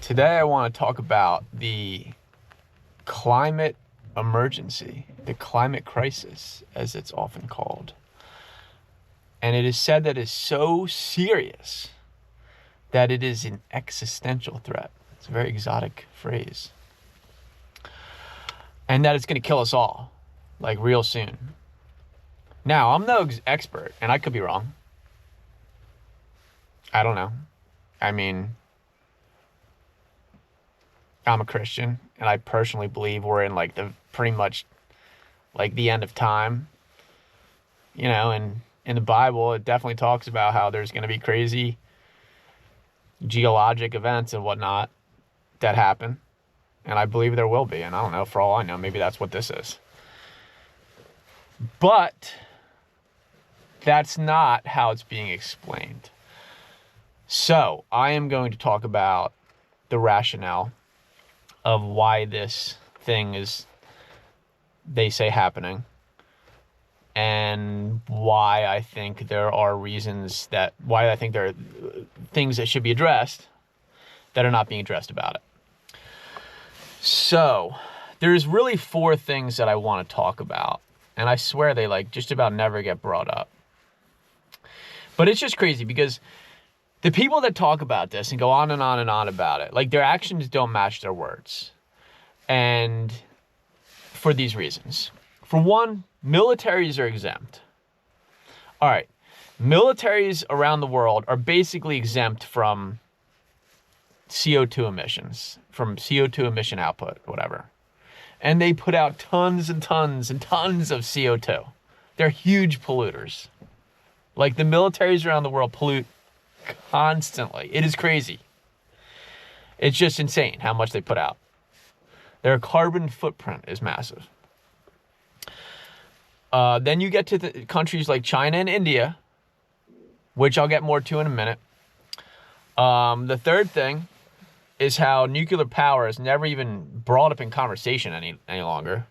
Today I want to talk about the climate emergency, the climate crisis, as it's often called. And it is said that it's so serious that it is an existential threat. It's a very exotic phrase. And that it's going to kill us all, like real soon. Now, I'm no expert, and I could be wrong. I don't know. I mean, I'm a Christian, and I personally believe we're in pretty much the end of time. And in the Bible, it definitely talks about how there's going to be crazy geologic events and whatnot that happen. And I believe there will be. And I don't know, for all I know, maybe that's what this is. But that's not how it's being explained. So I am going to talk about the rationale of why this thing is, they say, happening, and why I think there are things that should be addressed that are not being addressed about it. So there's really 4 things that I want to talk about, and I swear they just about never get brought up. But it's just crazy because the people that talk about this and go on and on and on about it, their actions don't match their words. And for these reasons. For one, militaries are exempt. All right. Militaries around the world are basically exempt from CO2 emissions, from CO2 emission output, whatever. And they put out tons and tons and tons of CO2. They're huge polluters. The militaries around the world pollute constantly. It is crazy. It's just insane how much they put out. Their carbon footprint is massive. Then you get to the countries like China and India, which I'll get more to in a minute. The third thing is how nuclear power is never even brought up in conversation any longer.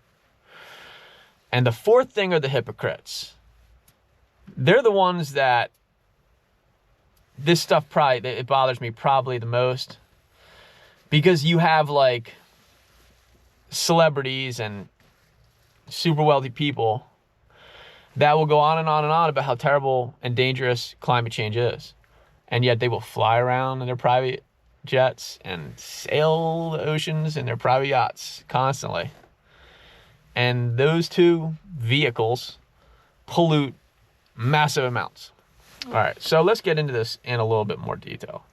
And the fourth thing are the hypocrites. They're the ones that this stuff it bothers me probably the most, because you have celebrities and super wealthy people that will go on and on and on about how terrible and dangerous climate change is. And yet they will fly around in their private jets and sail the oceans in their private yachts constantly. And those 2 vehicles pollute massive amounts. All right, so let's get into this in a little bit more detail.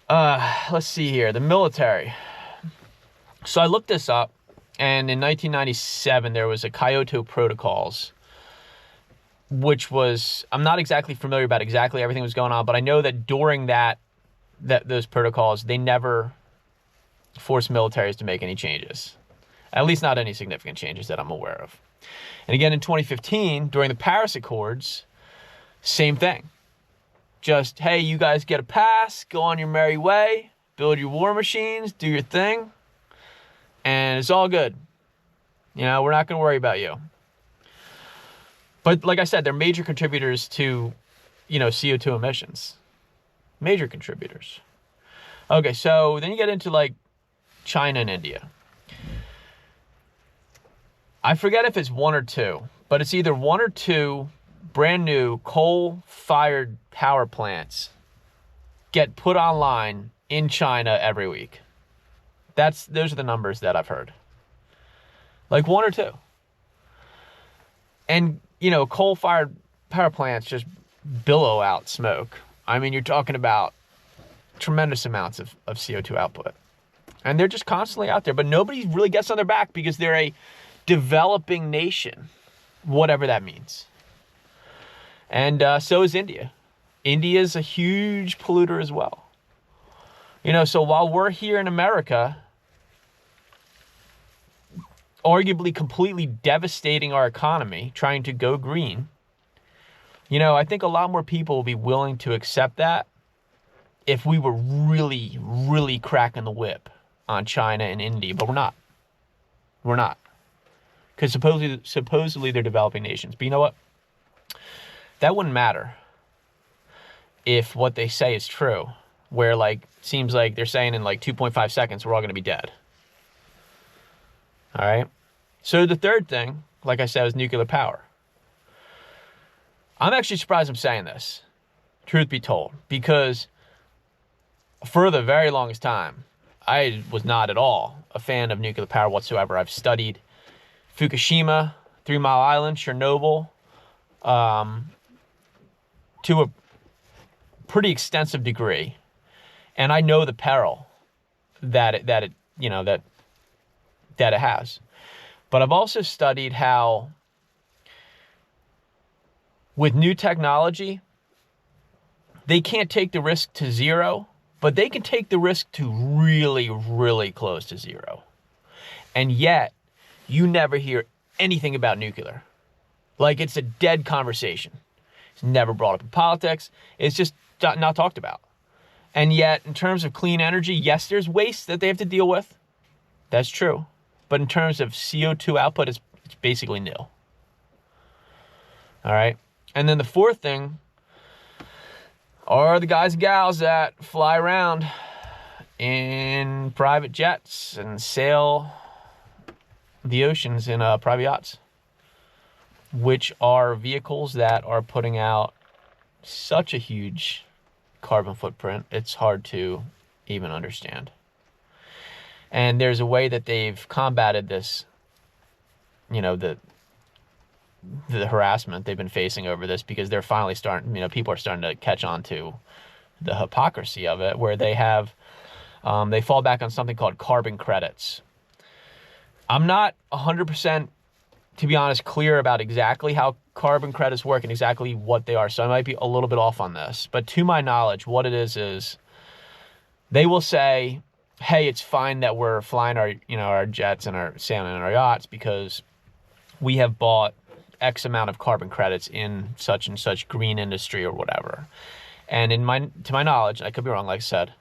Let's see here, the military. So I looked this up, and in 1997, there was a Kyoto Protocols, which was, I'm not exactly familiar about exactly everything that was going on, but I know that during those protocols, they never forced militaries to make any changes, at least not any significant changes that I'm aware of. And again, in 2015, during the Paris Accords, same thing. Just, hey, you guys get a pass, go on your merry way, build your war machines, do your thing, and it's all good. We're not going to worry about you. But like I said, they're major contributors to, CO2 emissions. Major contributors. Okay, so then you get into China and India. I forget if it's 1 or 2, but it's either 1 or 2 brand new coal-fired power plants get put online in China every week. Those are the numbers that I've heard. 1 or 2. And, coal-fired power plants just billow out smoke. I mean, you're talking about tremendous amounts of CO2 output. And they're just constantly out there, but nobody really gets on their back because they're a developing nation, whatever that means. And so is India. India is a huge polluter as well. So while we're here in America, arguably completely devastating our economy, trying to go green, I think a lot more people will be willing to accept that if we were really, really cracking the whip on China and India, but we're not. We're not. Because supposedly they're developing nations. But you know what? That wouldn't matter if what they say is true. where like seems like they're saying in like 2.5 seconds we're all going to be dead. All right. So the third thing, like I said, is nuclear power. I'm actually surprised I'm saying this, truth be told, because for the very longest time, I was not at all a fan of nuclear power whatsoever. I've studied Fukushima, 3 Mile Island, Chernobyl, to a pretty extensive degree, and I know the peril that it has. But I've also studied how, with new technology, they can't take the risk to zero, but they can take the risk to really, really close to zero. And yet, you never hear anything about nuclear. Like, it's a dead conversation. It's never brought up in politics. It's just not talked about. And yet, in terms of clean energy, yes, there's waste that they have to deal with. That's true. But in terms of CO2 output, it's basically nil. All right? And then the fourth thing are the guys and gals that fly around in private jets and sail the oceans in private yachts, which are vehicles that are putting out such a huge carbon footprint, it's hard to even understand. And there's a way that they've combated this, the harassment they've been facing over this, because they're finally starting, people are starting to catch on to the hypocrisy of it, where they have, they fall back on something called carbon credits. I'm not 100%, to be honest, clear about exactly how carbon credits work and exactly what they are. So I might be a little bit off on this, but to my knowledge, what it is they will say, hey, it's fine that we're flying our jets and our sailing and our yachts because we have bought X amount of carbon credits in such and such green industry or whatever. And to my knowledge, I could be wrong, like I said,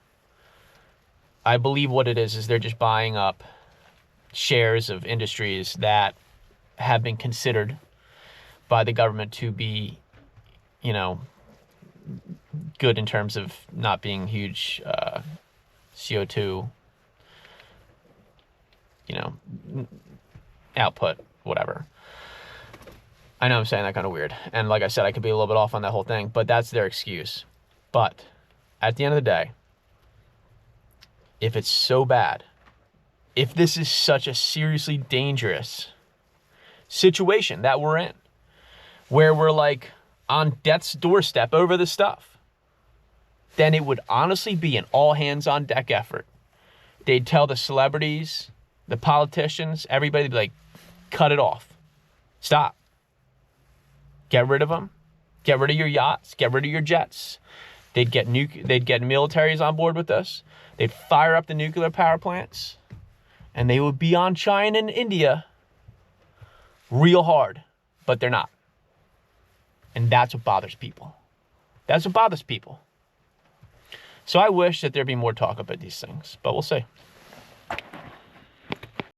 I believe what it is they're just buying up shares of industries that have been considered by the government to be, good in terms of not being huge CO2, output, whatever. I know I'm saying that kind of weird. And like I said, I could be a little bit off on that whole thing, but that's their excuse. But at the end of the day, if it's so bad, if this is such a seriously dangerous situation that we're in, where we're like on death's doorstep over this stuff, then it would honestly be an all hands on deck effort. They'd tell the celebrities, the politicians, everybody, be like, cut it off. Stop. Get rid of them. Get rid of your yachts. Get rid of your jets. They'd get militaries on board with this. They'd fire up the nuclear power plants, and they would be on China and India real hard, but they're not. And that's what bothers people. That's what bothers people. So I wish that there'd be more talk about these things, but we'll see.